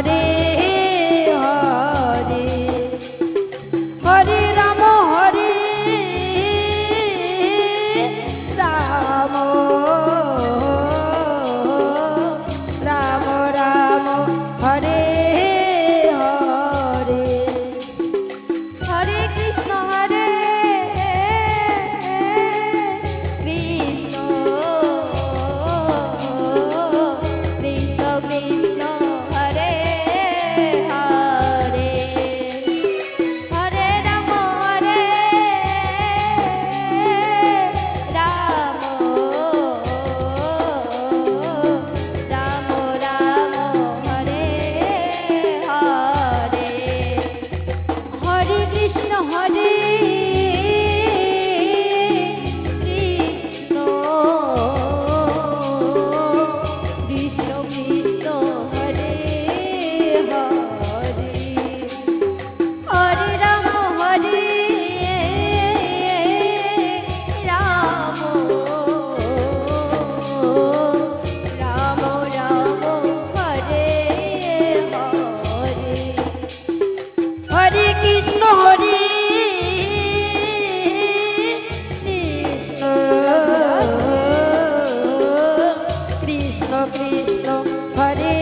Hare Hare Hare Ram Ram Ram Ram Hare Hare Hare Krishna Krishna Krishna Krishna Hare Hare Hare Ram Ram Ram Ram Hare Hare Hare Krishna Krishna Krishna Krishna Hare Hare Hare Ram Ram Ram Ram Hare Hare Hare Krishna Krishna Krishna Krishna Hare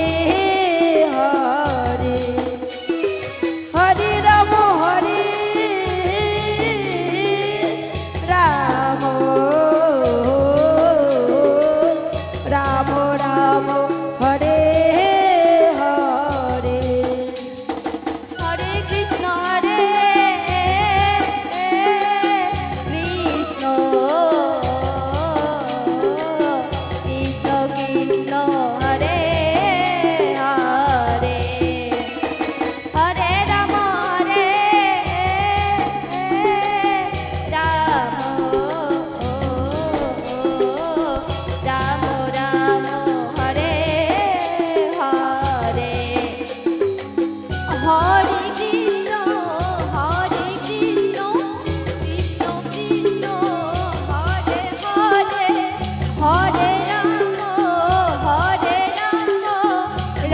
Hare Hare Ram Ram Ram Ram Hare Hare Hare Krishna Krishna Krishna Krishna Hare Hare Hare Ram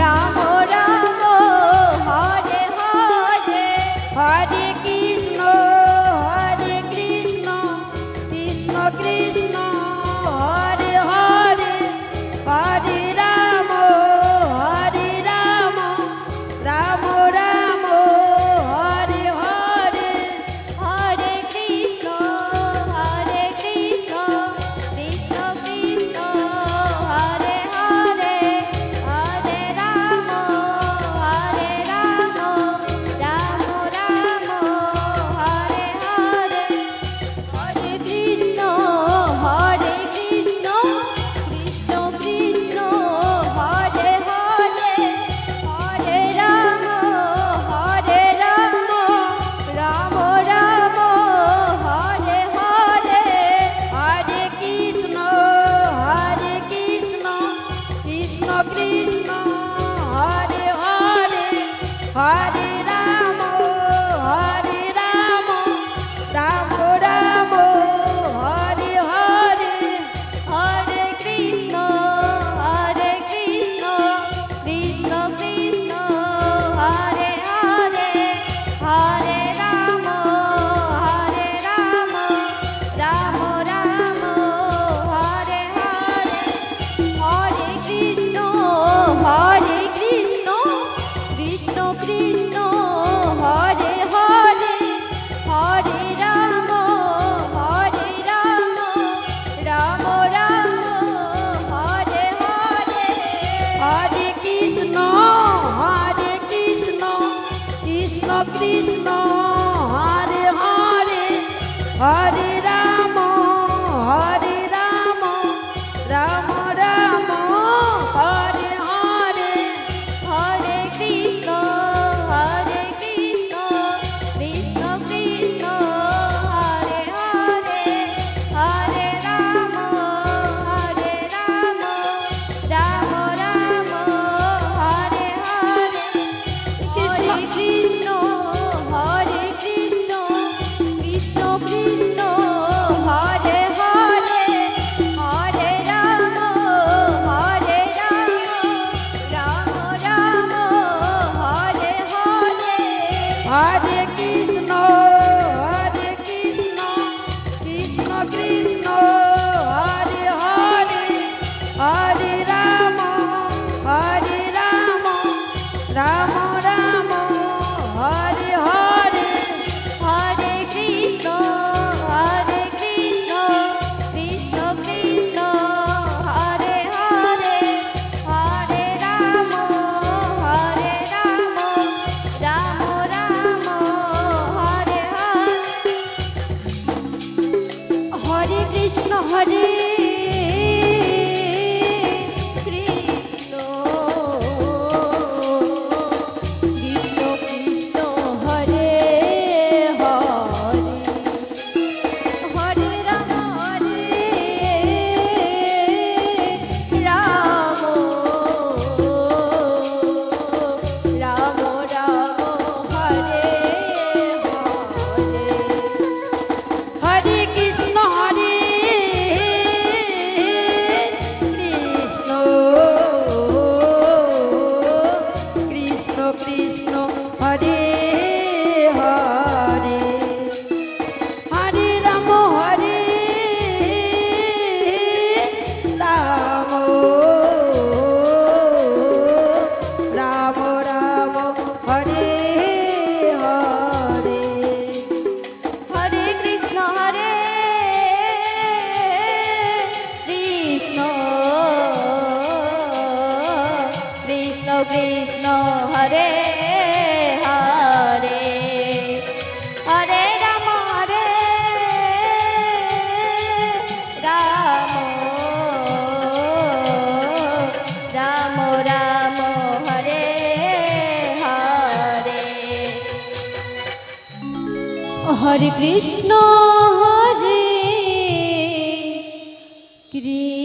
Ram Ram Ram Hare Hare Hare Krishna Krishna Krishna Hare Hare Hare Ram Ram Ram Hare Hare Hare Krishna Krishna Krishna Hare Hare Hare Ram Ram Ram Hare Hare Hare Krishna Krishna Krishna Hare Hare Hare Ram Ram Ram Hare Hare Hare Krishna Krishna Krishna Hare Hare Hare Ram Ram Ram Hare Hare Hare Krishna Krishna Krishna Hare Hare Hare Ram Ram Ram Hare Hare Hare Krishna Krishna Krishna Hare Hare Hare Ram Ram Ram Hare Hare Hare Krishna Krishna Krishna Hare Hare Hare Ram Ram Hare Hare Hare Krishna Krishna Krishna Hare Hare Hare Ram Ram Ram Hare Hare Hare Krishna Krishna Krishna Hare Hare Hare Ram Ram Ram Hare Hare Krishna Krishna Krishna Krishna Ram Ram Hare Hare Hare Krishna Krishna Krishna Hare Hare Hare Ram Ram Ram Hare Hare Hare Krishna Hare Krishna Krishna Krishna Hare Hare Hare Ram Ram Ram Ram Hare Hare Hare Krishna Hare Krishna Krishna Krishna Hare Hare Hare Ram Ram Ram Ram Hare Hare Hare Krishna Krishna Krishna Krishna Hare Hare Hare Ram Ram Ram Hare Hare Hare Krishna Hare Krishna